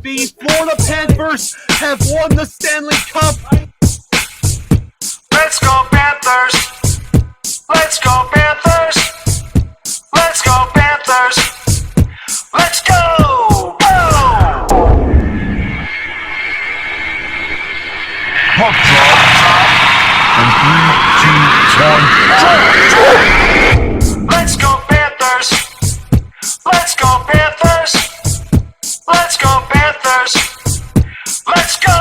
The Florida Panthers have won the Stanley Cup. Let's go Panthers! Let's go Panthers! Let's go Panthers! Let's go! Go! Puck drop. And 3, 2, 1, Let's go Panthers! Let's go Panthers! Let's go Panthers! Let's go! Go!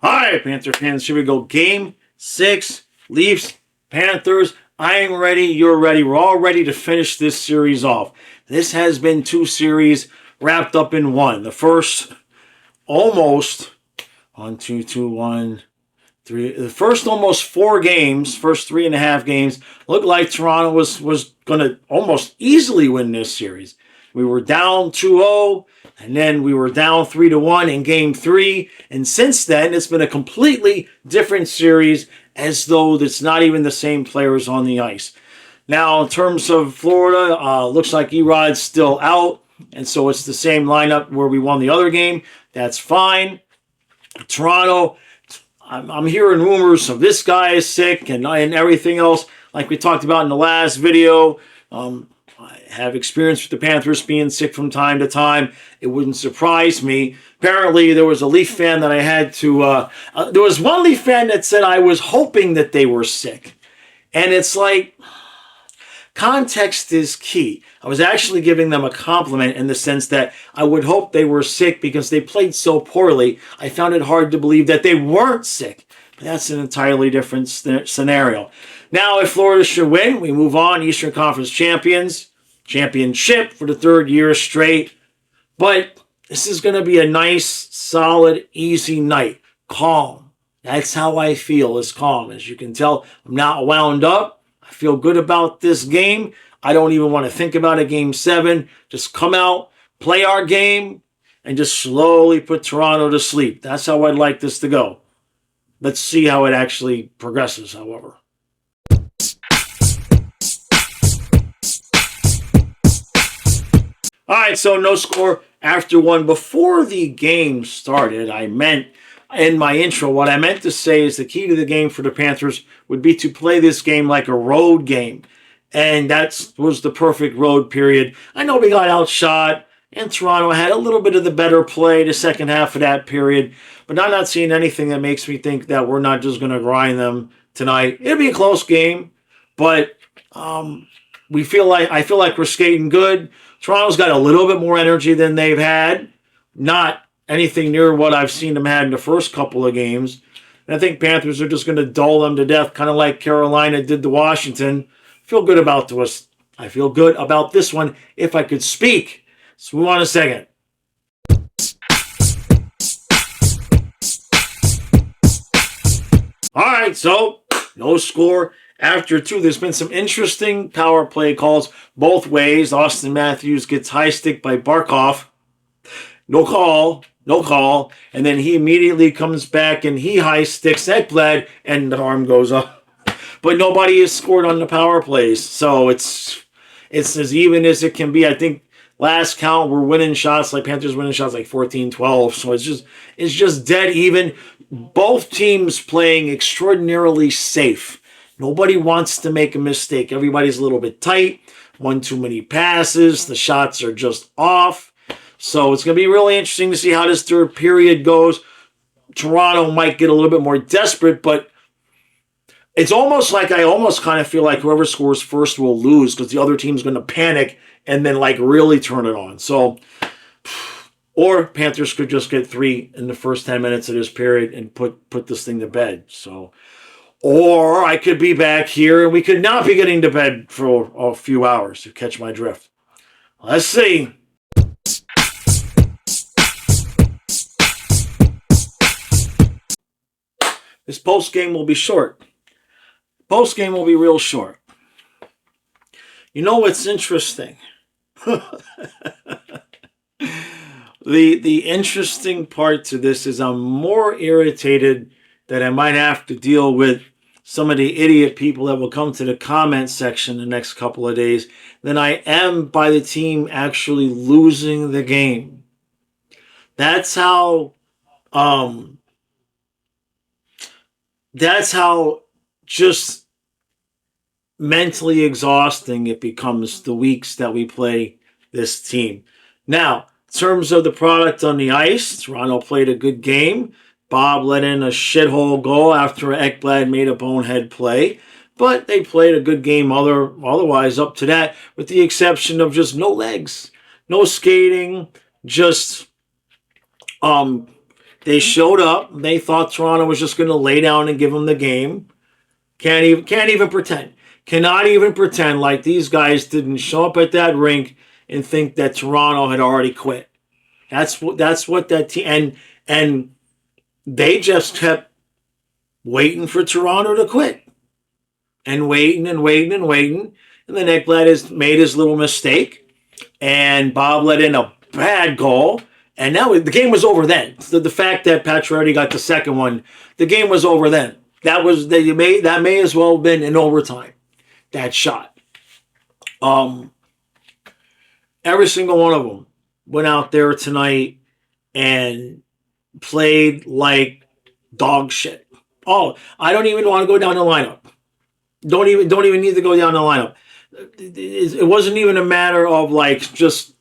All right, Panther fans, here we go. Game 6, Leafs, Panthers. I am ready. You're ready. We're all ready to finish this series off. This has been 2 series wrapped up in 1. The first almost 1, 2, 2, 1, 3. The first almost 4 games, first 3.5 games, looked like Toronto was going to almost easily win this series. We were down 2-0, and then we were down 3-1 in Game 3. And since then, it's been a completely different series, as though it's not even the same players on the ice. Now, in terms of Florida, looks like Erod's still out, and so it's the same lineup where we won the other game. That's fine. Toronto, I'm hearing rumors of this guy is sick and everything else, like we talked about in the last video. I have experience with the Panthers being sick from time to time. It wouldn't surprise me. Apparently, there was a Leaf fan that I had to... there was one Leaf fan that said I was hoping that they were sick. And it's like... Context is key. I was actually giving them a compliment in the sense that I would hope they were sick because they played so poorly. I found it hard to believe that they weren't sick. But that's an entirely different scenario. Now, if Florida should win, we move on. Eastern Conference championship for the 3rd year straight. But this is going to be a nice, solid, easy night. Calm. That's how I feel, is calm. As you can tell, I'm not wound up. I feel good about this game. I don't even want to think about a Game 7. Just come out, play our game, and just slowly put Toronto to sleep. That's how I'd like this to go. Let's see how it actually progresses, however. All right, so no score after 1. Before the game started, I meant in my intro, what I meant to say is the key to the game for the Panthers would be to play this game like a road game. And that was the perfect road period. I know we got outshot, and Toronto had a little bit of the better play the second half of that period. But I'm not seeing anything that makes me think that we're not just going to grind them tonight. It'll be a close game, but I feel like we're skating good. Toronto's got a little bit more energy than they've had. Not anything near what I've seen them had in the first couple of games. And I think Panthers are just going to dull them to death, kind of like Carolina did to Washington. I feel good about this. I feel good about this one if I could speak. So move on a second. All right, so no score after 2. There's been some interesting power play calls both ways. Austin Matthews gets high stick by Barkov. No call. And then he immediately comes back and he high sticks Ekblad and the arm goes up. But nobody has scored on the power plays. So it's as even as it can be. I think last count we're winning shots, like Panthers winning shots like 14-12. So it's just dead even. Both teams playing extraordinarily safe. Nobody wants to make a mistake. Everybody's a little bit tight. One too many passes. The shots are just off. So it's going to be really interesting to see how this 3rd period goes. Toronto might get a little bit more desperate, but it's almost like I almost kind of feel like whoever scores first will lose because the other team's going to panic and then like really turn it on. So, or Panthers could just get 3 in the first 10 minutes of this period and put this thing to bed. So, or I could be back here and we could not be getting to bed for a few hours, to catch my drift. Let's see. This post-game will be short. Post-game will be real short. You know what's interesting? The interesting part to this is I'm more irritated that I might have to deal with some of the idiot people that will come to the comment section the next couple of days than I am by the team actually losing the game. That's how just mentally exhausting it becomes the weeks that we play this team. Now, in terms of the product on the ice, Toronto played a good game. Bob let in a shithole goal after Ekblad made a bonehead play. But they played a good game otherwise up to that, with the exception of just no legs, no skating, just they showed up. They thought Toronto was just going to lay down and give them the game. Can't even pretend. Cannot even pretend like these guys didn't show up at that rink and think that Toronto had already quit. That's what that team and they just kept waiting for Toronto to quit. And waiting and waiting and waiting. And then Ekblad has made his little mistake. And Bob let in a bad goal. And now the game was over then. The fact that Pacioretty got the second one, the game was over then. That may as well have been in overtime. That shot. Every single one of them went out there tonight and played like dog shit. Oh, I don't even want to go down the lineup. Don't even need to go down the lineup. It wasn't even a matter of like just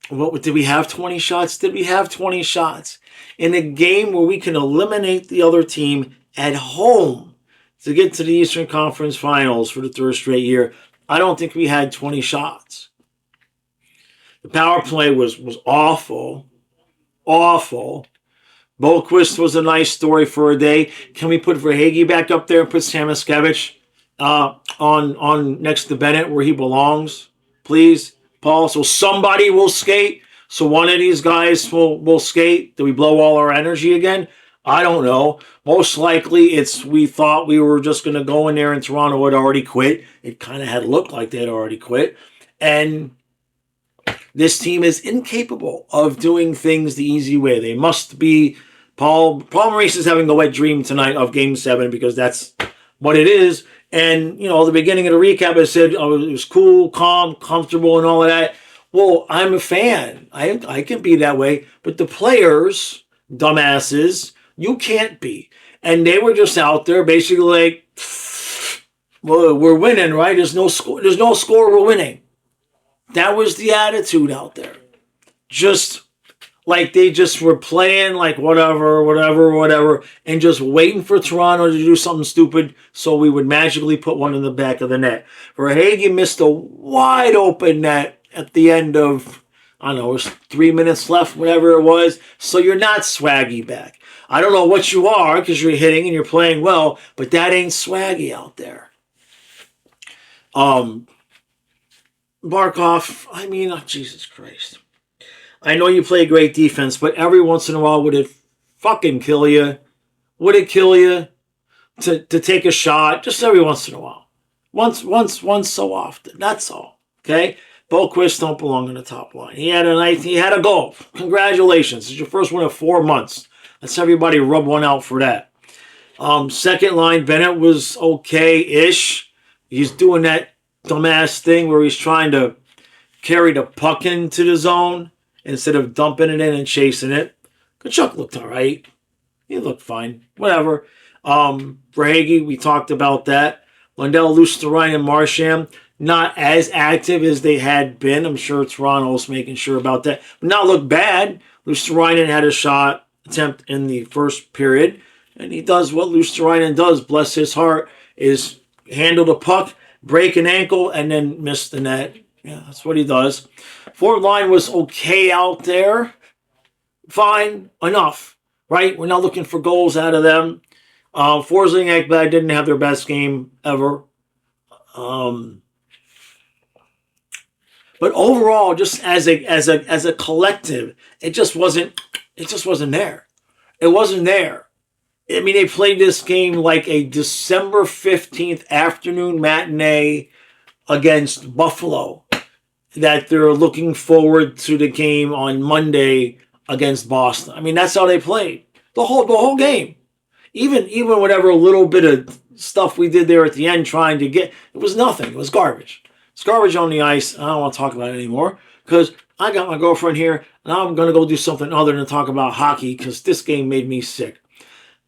what did we have 20 shots? Did we have 20 shots in a game where we can eliminate the other team at home to get to the Eastern Conference Finals for the third straight year? I don't think we had 20 shots. The power play was awful. Awful. Boquist was a nice story for a day. Can we put Verhaeghe back up there and put Samoskevich on next to Bennett where he belongs? Please, Paul. So somebody will skate. So one of these guys will skate. Do we blow all our energy again? I don't know. Most likely we thought we were just going to go in there and Toronto had already quit. It kind of had looked like they had already quit. And this team is incapable of doing things the easy way. They must be... Paul Maurice is having a wet dream tonight of Game 7 because that's what it is. And, the beginning of the recap, I said, it was cool, calm, comfortable, and all of that. Well, I'm a fan. I can be that way. But the players, dumbasses, you can't be. And they were just out there basically like, well, we're winning, right? There's no score, we're winning. That was the attitude out there. Just like they just were playing like whatever, and just waiting for Toronto to do something stupid so we would magically put one in the back of the net. Verhaeghe missed a wide open net at the end of, I don't know, it was 3 minutes left, whatever it was. So you're not swaggy back. I don't know what you are because you're hitting and you're playing well, but that ain't swaggy out there. Barkov, Jesus Christ. I know you play great defense, but every once in a while would it fucking kill you? Would it kill you to take a shot just every once in a while? Once so often. That's all. Okay? Boquist don't belong on the top line. He had a goal. Congratulations. It's your first one in 4 months. Let's everybody rub one out for that. Second line, Bennett was okay-ish. He's doing that dumbass thing where he's trying to carry the puck into the zone instead of dumping it in and chasing it. Kachuk looked all right. He looked fine. Whatever. Verhaeghe, we talked about that. Lundell, Luostarinen, and Marchand, not as active as they had been. I'm sure Toronto's making sure about that. But not look bad. Luostarinen had a shot attempt in the first period. And he does what Luostarinen does, bless his heart, is handle the puck, break an ankle, and then miss the net. Yeah, that's what he does. Forward line was okay out there. Fine, enough, right? We're not looking for goals out of them. Forsling and Ekblad didn't have their best game ever. But overall, just as a collective, it just wasn't there. It wasn't there. I mean, they played this game like a December 15th afternoon matinee against Buffalo, that they're looking forward to the game on Monday against Boston. I mean, that's how they played the whole game. Even whatever little bit of stuff we did there at the end trying to get, it was nothing. It was garbage. It's garbage on the ice. I don't want to talk about it anymore because I got my girlfriend here, and I'm going to go do something other than talk about hockey because this game made me sick.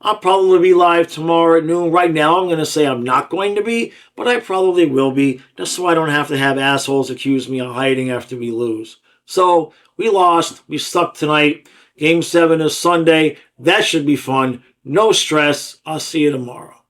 I'll probably be live tomorrow at noon. Right now, I'm going to say I'm not going to be, but I probably will be, just so I don't have to have assholes accuse me of hiding after we lose. So, we lost. We sucked tonight. Game 7 is Sunday. That should be fun. No stress. I'll see you tomorrow.